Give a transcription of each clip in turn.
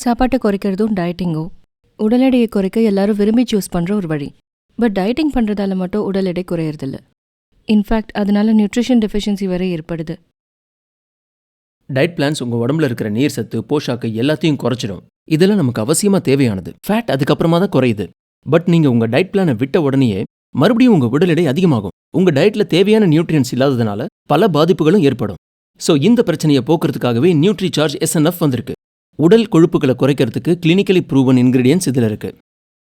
சாப்பாட்டை குறைக்கிறதும் டயட்டிங்கும் உடல் எடையை குறைக்க எல்லாரும் விரும்பி சூஸ் பண்ணுற ஒரு வழி. பட் டயட்டிங் பண்ணுறதால மட்டும் உடல் எடை குறையறதில்ல. இன்ஃபேக்ட் அதனால நியூட்ரிஷன் டெஃபிஷியன்சி வரை ஏற்படுது. டயட் பிளான்ஸ் உங்க உடம்புல இருக்கிற நீர் சத்து போஷாக்கு எல்லாத்தையும் குறைச்சிடும். இதெல்லாம் நமக்கு அவசியமா தேவையானது. ஃபேட் அதுக்கப்புறமா தான் குறையுது. பட் நீங்க உங்க டயட் பிளானை விட்ட உடனேயே மறுபடியும் உங்க உடல் எடை அதிகமாகும். உங்க டயட்ல தேவையான நியூட்ரியன்ஸ் இல்லாததுனால பல பாதிப்புகளும் ஏற்படும். ஸோ இந்த பிரச்சனையை போக்குறதுக்காகவே நியூட்ரிசார்ஜ் SNF வந்திருக்கு. உடல் கொழுப்புகளை குறைக்கிறதுக்கு கிளினிக்கலி ப்ரூவன் இன்கிரீடியன்ஸ் இதுல இருக்கு.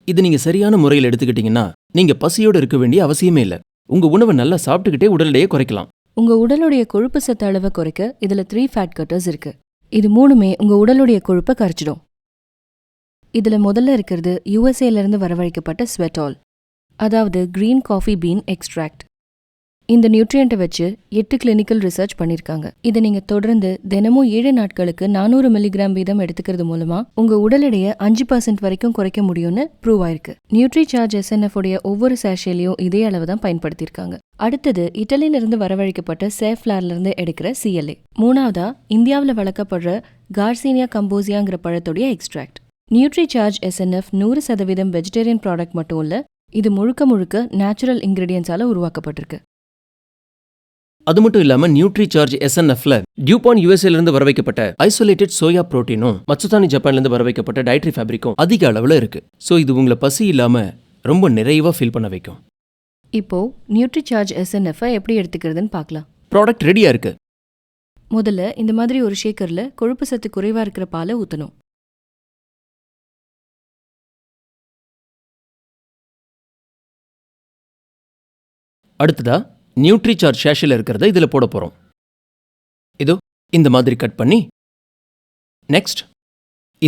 இது நீங்க சரியான முறையில் எடுத்துக்கிட்டீங்கன்னா நீங்க பசியோடு இருக்க வேண்டிய அவசியமே இல்லை. உங்க உணவை நல்லா சாப்பிட்டுக்கிட்டே உடல் எடையை குறைக்கலாம். உங்க உடலுடைய கொழுப்பு சத்து அளவை குறைக்க இதுல 3 ஃபேட் கட்டர்ஸ் இருக்கு. இது மூணுமே உங்க உடலுடைய கொழுப்பை கரைச்சிடும். இதுல முதல்ல இருக்கிறது USA இருந்து வரவழைக்கப்பட்ட ஸ்வெட்டால், அதாவது கிரீன் காஃபி பீன் எக்ஸ்ட்ராக்ட். இந்த நியூட்ரியண்ட்டை வச்சு 8 கிளினிக்கல் ரிசர்ச் பண்ணியிருக்காங்க. இதை நீங்க தொடர்ந்து தினமும் 7 நாட்களுக்கு 400 மில்லிகிராம் வீதம் எடுத்துக்கிறது மூலமா உங்க உடல் எடையை 5% வரைக்கும் குறைக்க முடியும்னு ப்ரூவ் ஆயிருக்கு. நியூட்ரிசார்ஜ் SNF உடைய ஒவ்வொரு சாஷேலையும் இதே அளவு தான் பயன்படுத்தியிருக்காங்க. அடுத்தது இட்டலியிலிருந்து வரவழைக்கப்பட்ட சேஃப்லார்லேருந்து எடுக்கிற CLA. மூணாவதா இந்தியாவில் வளர்க்கப்படுற கார்சீனியா கம்போசியாங்கிற பழத்துடைய extract. Nutricharge SNF 100% vegetarian product மட்டும் இல்ல, இது முழுக்க முழுக்க நேச்சுரல் இன்கிரீடியன்ஸால உருவாக்கப்பட்டிருக்கு. அது மட்டும் இல்லாம நியூட்ரிசார்ஜ் SNFல டியூபான் USAல வரவைக்கப்பட்ட ஐசோலேட்டட் சோயா புரோட்டீனும் மட்சுதானி ஜப்பான்ல வரவைக்கப்பட்ட டயட்ரி ஃபேப்ரிக்கும் அதிக அளவுல இருக்கு. ஸோ இது உங்களை பசி இல்லாம ரொம்ப நிறைவா ஃபீல் பண்ண வைக்கும். இப்போ நியூட்ரிசார்ஜ் SNF எப்படி எடுத்துக்கிறதுன்னு பார்க்கலாம். ப்ராடக்ட் ரெடியா இருக்கு. முதல்ல இந்த மாதிரி ஒரு ஷேக்கர்ல கொழுப்பு சத்து குறைவா இருக்கிற பாலை ஊற்றணும். அடுத்ததா நியூட்ரிசார்ஜ் ஷேஷில் இருக்கிறத இதில் போட போகிறோம். இதோ இந்த மாதிரி கட் பண்ணி நெக்ஸ்ட்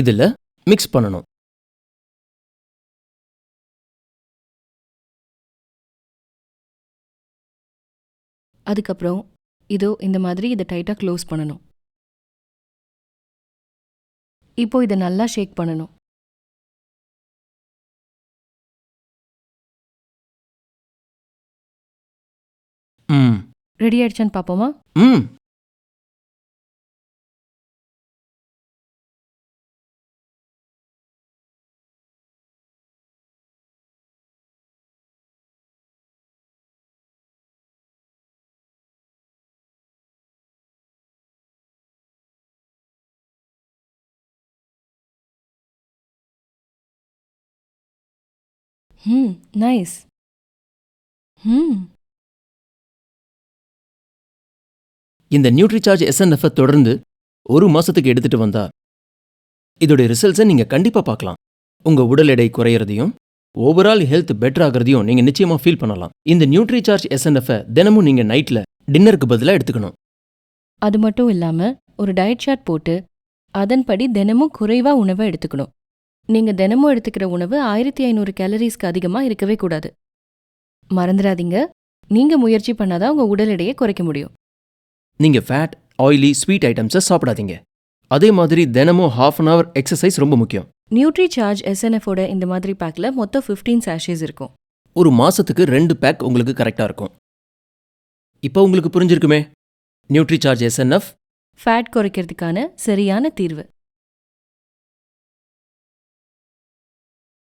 இதில் மிக்ஸ் பண்ணணும். அதுக்கப்புறம் இதோ இந்த மாதிரி இதை டைட்டாக க்ளோஸ் பண்ணணும். இப்போ இதை நல்லா ஷேக் பண்ணணும். ரெடி ஆயிடுச்சான்னு பார்ப்போமா? நைஸ். இந்த நியூட்ரிசார்ஜ் SNF தொடர்ந்து 1 மாசத்துக்கு எடுத்துட்டு வந்தா இதோடைய ரிசல்ட்ஸை நீங்க கண்டிப்பா பார்க்கலாம். உங்க உடல் எடை குறையறதையும் ஓவரால் ஹெல்த் பெட்டர் ஆகிறதையும் நீங்க நிச்சயமா ஃபீல் பண்ணலாம். இந்த நியூட்ரிசார்ஜ் SNF தினமும் நீங்க நைட்ல டின்னருக்கு பதிலாக எடுத்துக்கணும். அது மட்டும் இல்லாம ஒரு டயட் சார்ட் போட்டு அதன்படி தினமும் குறைவா உணவை எடுத்துக்கணும். நீங்க தினமும் எடுத்துக்கிற உணவு 1500 கேலரிஸ்க்கு அதிகமா இருக்கவே கூடாது. மறந்துடாதீங்க, நீங்க முயற்சி பண்ணாதான் உங்க உடல் எடையை குறைக்க முடியும். நீங்க ஃபேட், ஆயிலி, ஸ்வீட் ஐட்டம்ஸை சாப்பிடாதீங்க. அதே மாதிரி தினமும் ½ an hour எக்ஸசைஸ் ரொம்ப முக்கியம். நியூட்ரிசார்ஜ் SNF ஓட இந்த மாதிரி பேக்ல மொத்தம் 15 சாஷேஸ் இருக்கும். ஒரு மாசத்துக்கு 2 பேக் உங்களுக்கு கரெக்டா இருக்கும். இப்போ உங்களுக்கு புரிஞ்சிருக்குமே, நியூட்ரிசார்ஜ் SNF ஃபேட் குறைக்கிறதுக்கான சரியான தீர்வு.